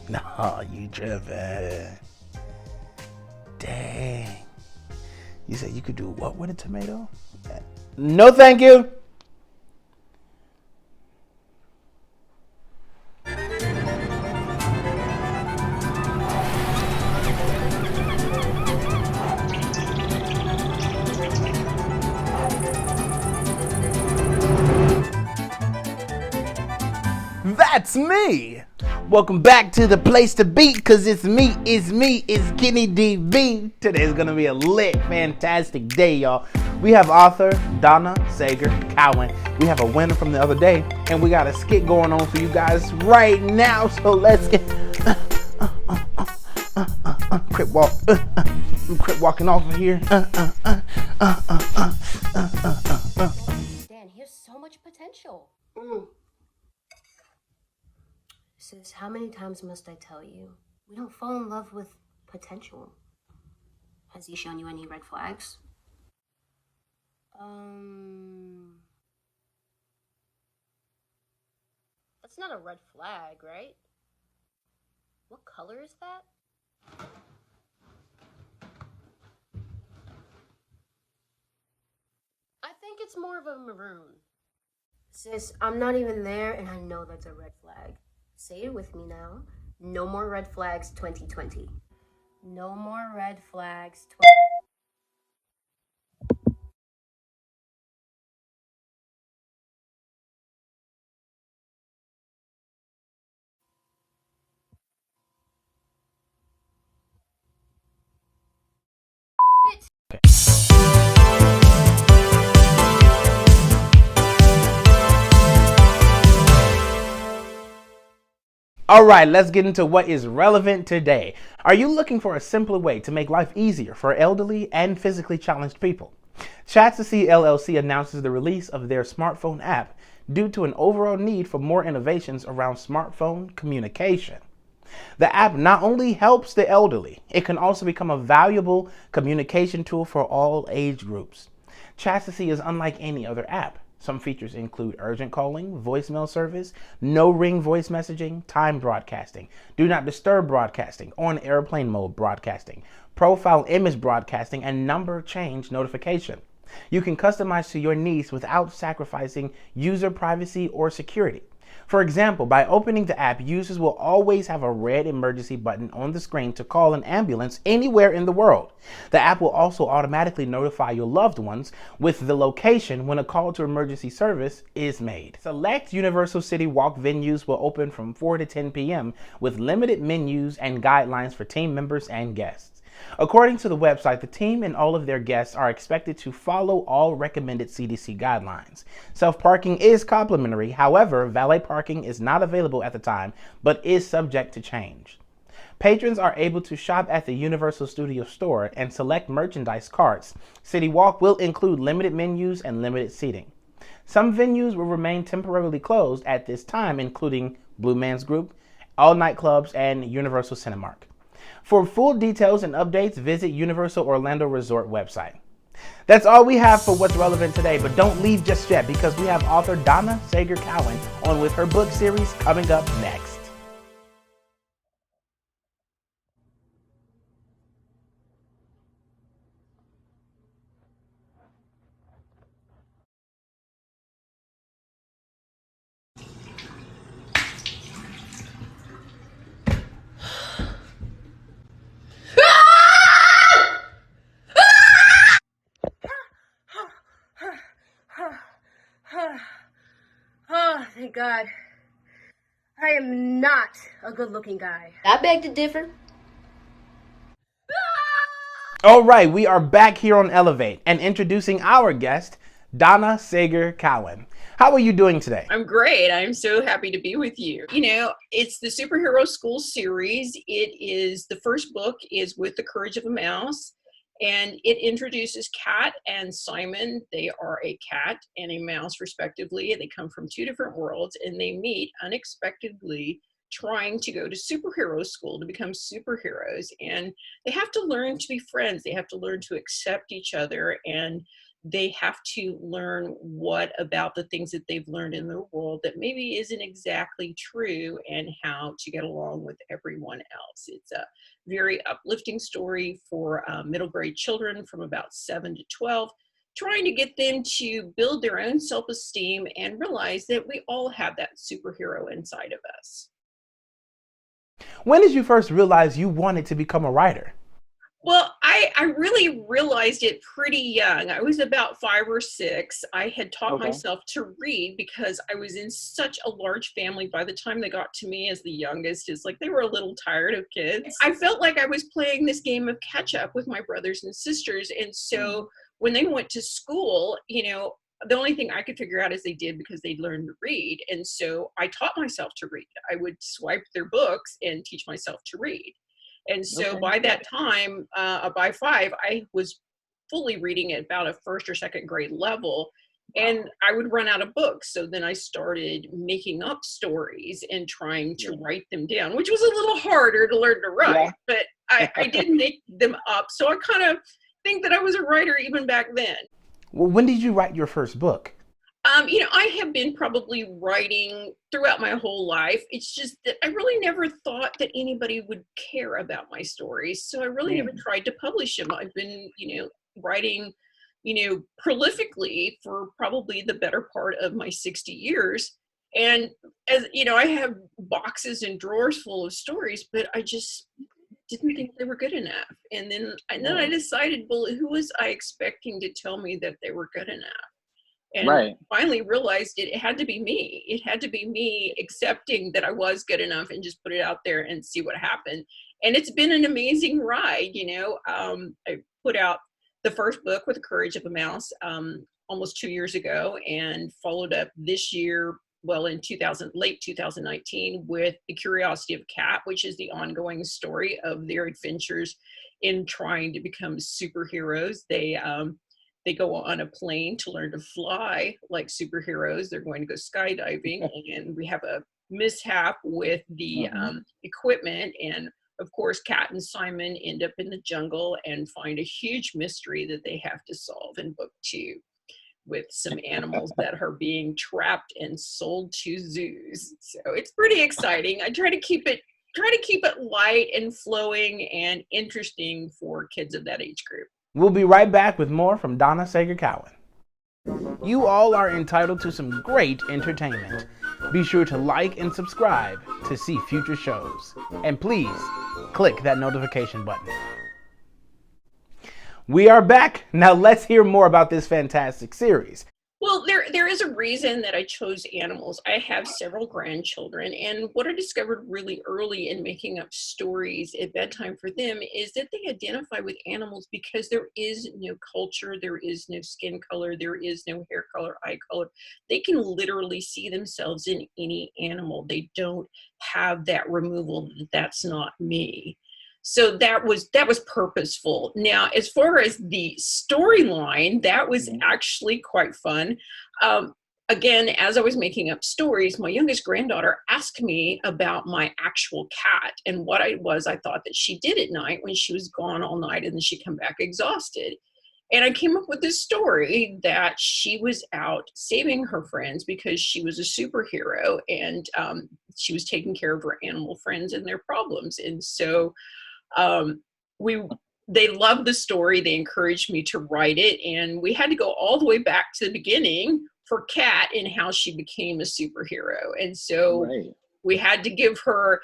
No, you tripping. Dang. You said you could do what with a tomato? No, thank you. That's me. Welcome back to the place to be, cause it's me, it's Kenny DB. Today's gonna be a lit, fantastic day, y'all. We have author Donna Sager Cowan. We have a winner from the other day, and we got a skit going on for you guys right now. So let's get crip walk. Crip walking off of here. Dan, he has so much potential. Sis, how many times must I tell you? We don't fall in love with potential. Has he shown you any red flags? That's not a red flag, right? What color is that? I think it's more of a maroon. Sis, I'm not even there, and I know that's a red flag. Say it with me now. No more red flags 2020. No more red flags 2020. All right, let's get into what is relevant today. Are you looking for a simpler way to make life easier for elderly and physically challenged people? Chat2C LLC announces the release of their smartphone app due to an overall need for more innovations around smartphone communication. The app not only helps the elderly, it can also become a valuable communication tool for all age groups. Chat2C is unlike any other app. Some features include urgent calling, voicemail service, no-ring voice messaging, time broadcasting, do not disturb broadcasting, on airplane mode broadcasting, profile image broadcasting, and number change notification. You can customize to your needs without sacrificing user privacy or security. For example, by opening the app, users will always have a red emergency button on the screen to call an ambulance anywhere in the world. The app will also automatically notify your loved ones with the location when a call to emergency service is made. Select Universal City Walk venues will open from 4 to 10 p.m. with limited menus and guidelines for team members and guests. According to the website, the team and all of their guests are expected to follow all recommended CDC guidelines. Self-parking is complimentary. However, valet parking is not available at the time, but is subject to change. Patrons are able to shop at the Universal Studio Store and select merchandise carts. City Walk will include limited menus and limited seating. Some venues will remain temporarily closed at this time, including Blue Man's Group, all nightclubs, and Universal Cinemark. For full details and updates, visit Universal Orlando Resort website. That's all we have for what's relevant today, but don't leave just yet because we have author Donna Sager Cowan on with her book series coming up next. Oh, thank God. I am not a good-looking guy. I beg to differ. All right, we are back here on Elevate and introducing our guest, Donna Sager Cowan. How are you doing today? I'm great. I'm so happy to be with you. You know, it's the Superhero School series. The first book is With the Courage of a Mouse, and it introduces Kat and Simon. They are a cat and a mouse, respectively. They come from two different worlds, and they meet unexpectedly trying to go to superhero school to become superheroes. And they have to learn to be friends. They have to learn to accept each other, and they have to learn what about the things that they've learned in the world that maybe isn't exactly true, and how to get along with everyone else. It's a very uplifting story for middle grade children from about 7 to 12, trying to get them to build their own self-esteem and realize that we all have that superhero inside of us. When did you first realize you wanted to become a writer? Well, I really realized it pretty young. I was about 5 or 6. I had taught myself to read because I was in such a large family. By the time they got to me as the youngest, it's like they were a little tired of kids. I felt like I was playing this game of catch up with my brothers and sisters. And so when they went to school, the only thing I could figure out is they did because they'd learned to read. And so I taught myself to read. I would swipe their books and teach myself to read. And so by that time, by 5, I was fully reading at about a first or second grade level, and I would run out of books. So then I started making up stories and trying to write them down, which was a little harder to learn to write, but I did make them up. So I kind of think that I was a writer even back then. Well, when did you write your first book? I have been probably writing throughout my whole life. It's just that I really never thought that anybody would care about my stories. So I really never tried to publish them. I've been, writing, prolifically for probably the better part of my 60 years. And as I have boxes and drawers full of stories, but I just didn't think they were good enough. And then I decided, well, who was I expecting to tell me that they were good enough? And finally realized it had to be me. It had to be me accepting that I was good enough and just put it out there and see what happened. And it's been an amazing ride. I put out the first book with The Courage of a Mouse almost 2 years ago, and followed up this year, in late 2019, with The Curiosity of a Cat, which is the ongoing story of their adventures in trying to become superheroes. They go on a plane to learn to fly like superheroes. They're going to go skydiving, and we have a mishap with the equipment. And of course, Cat and Simon end up in the jungle and find a huge mystery that they have to solve in book 2, with some animals that are being trapped and sold to zoos. So it's pretty exciting. I try to keep it light and flowing and interesting for kids of that age group. We'll be right back with more from Donna Sager Cowan. You all are entitled to some great entertainment. Be sure to like and subscribe to see future shows. And please, click that notification button. We are back. Now let's hear more about this fantastic series. Well, there is a reason that I chose animals. I have several grandchildren, and what I discovered really early in making up stories at bedtime for them is that they identify with animals because there is no culture, there is no skin color, there is no hair color, eye color. They can literally see themselves in any animal. They don't have that removal, that's not me. So that was purposeful. Now, as far as the storyline, that was actually quite fun. Again, as I was making up stories, my youngest granddaughter asked me about my actual cat and what I thought that she did at night when she was gone all night and then she'd come back exhausted. And I came up with this story that she was out saving her friends because she was a superhero, and she was taking care of her animal friends and their problems. And so they loved the story. They encouraged me to write it, and we had to go all the way back to the beginning for Kat and how she became a superhero. And so we had to give her,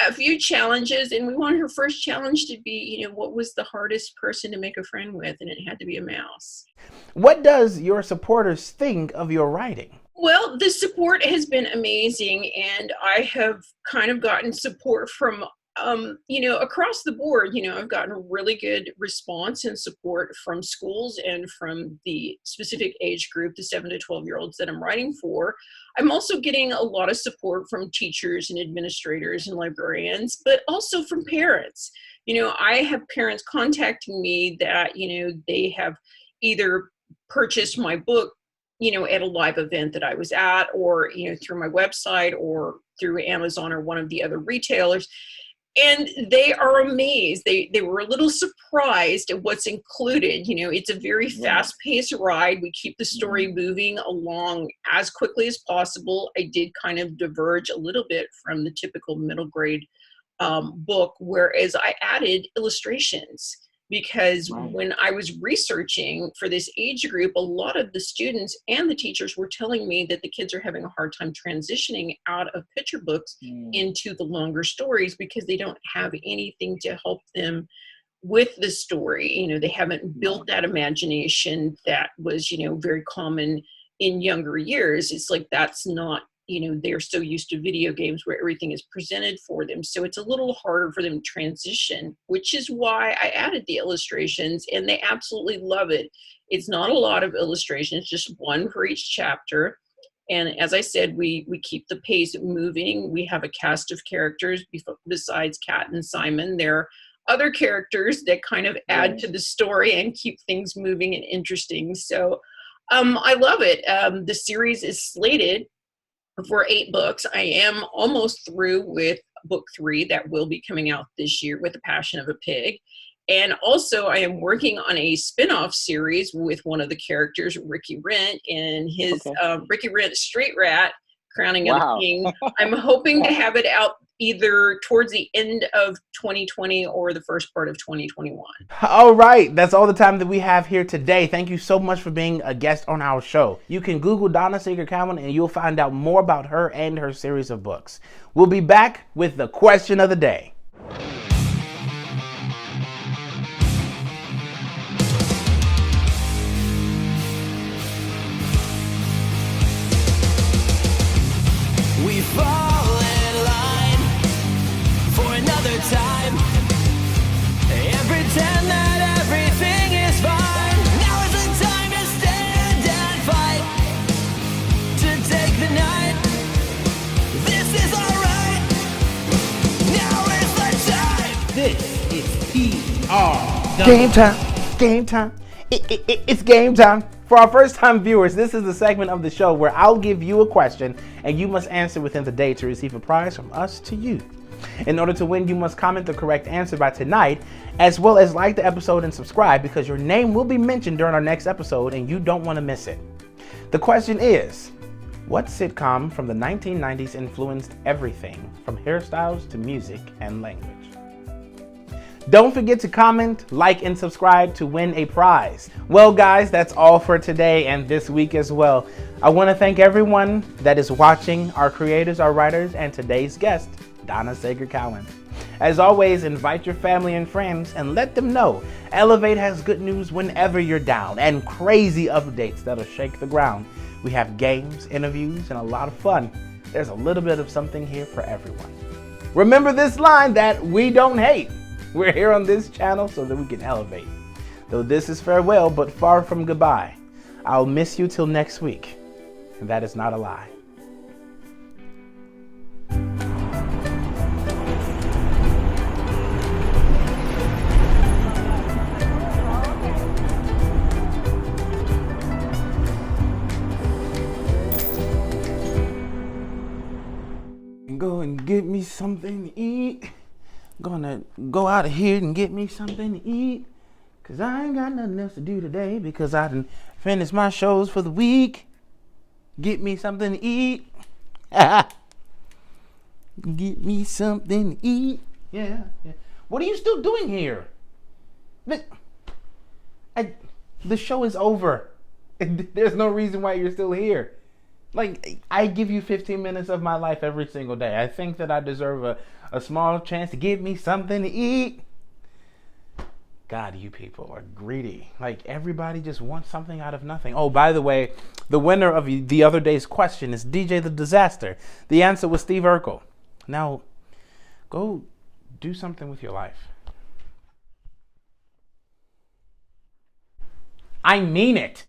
a few challenges, and we wanted her first challenge to be, what was the hardest person to make a friend with, and it had to be a mouse. What does your supporters think of your writing? Well, the support has been amazing, and I have kind of gotten support from across the board. I've gotten a really good response and support from schools and from the specific age group, the 7 to 12-year-olds that I'm writing for. I'm also getting a lot of support from teachers and administrators and librarians, but also from parents. I have parents contacting me that, they have either purchased my book, at a live event that I was at, or, through my website or through Amazon or one of the other retailers. And they are amazed. They were a little surprised at what's included. You know, it's a very fast-paced ride. We keep the story moving along as quickly as possible. I did kind of diverge a little bit from the typical middle grade book, whereas I added illustrations. Because when I was researching for this age group, a lot of the students and the teachers were telling me that the kids are having a hard time transitioning out of picture books into the longer stories because they don't have anything to help them with the story. You know, they haven't built that imagination that was, you know, very common in younger years. It's like that's not, you know, they're so used to video games where everything is presented for them. So it's a little harder for them to transition, which is why I added the illustrations, and they absolutely love it. It's not a lot of illustrations, just one for each chapter. And as I said, we keep the pace moving. We have a cast of characters besides Kat and Simon. There are other characters that kind of add to the story and keep things moving and interesting. So I love it. The series is slated for 8 books. I am almost through with book 3 that will be coming out this year with The Passion of a Pig. And also I am working on a spin-off series with one of the characters, Ricky Rent, and his Ricky Rent Straight Rat, Crowning of the King. I'm hoping to have it out either towards the end of 2020 or the first part of 2021. All right, that's all the time that we have here today. Thank you so much for being a guest on our show. You can Google Donna Sager Cowan and you'll find out more about her and her series of books. We'll be back with the question of the day. We fall in line for another time and pretend that everything is fine. Now is the time to stand and fight, to take the night. This is alright. Now is the time. This is PR. Game time. Game time. It's game time. For our first-time viewers, this is the segment of the show where I'll give you a question and you must answer within the day to receive a prize from us to you. In order to win, you must comment the correct answer by tonight, as well as like the episode and subscribe because your name will be mentioned during our next episode and you don't want to miss it. The question is, what sitcom from the 1990s influenced everything from hairstyles to music and language? Don't forget to comment, like, and subscribe to win a prize. Well, guys, that's all for today and this week as well. I want to thank everyone that is watching, our creators, our writers, and today's guest, Donna Sager Cowan. As always, invite your family and friends and let them know Elevate has good news whenever you're down and crazy updates that'll shake the ground. We have games, interviews, and a lot of fun. There's a little bit of something here for everyone. Remember this line that we don't hate. We're here on this channel so that we can elevate. Though this is farewell, but far from goodbye. I'll miss you till next week. And that is not a lie. Go and get me something to eat. Gonna go out of here and get me something to eat, cause I ain't got nothing else to do today because I done finished my shows for the week. Get me something to eat. Get me something to eat. Yeah. What are you still doing here? The show is over. There's no reason why you're still here. Like, I give you 15 minutes of my life every single day. I think that I deserve a small chance to give me something to eat. God, you people are greedy. Like, everybody just wants something out of nothing. Oh, by the way, the winner of the other day's question is DJ the Disaster. The answer was Steve Urkel. Now, go do something with your life. I mean it.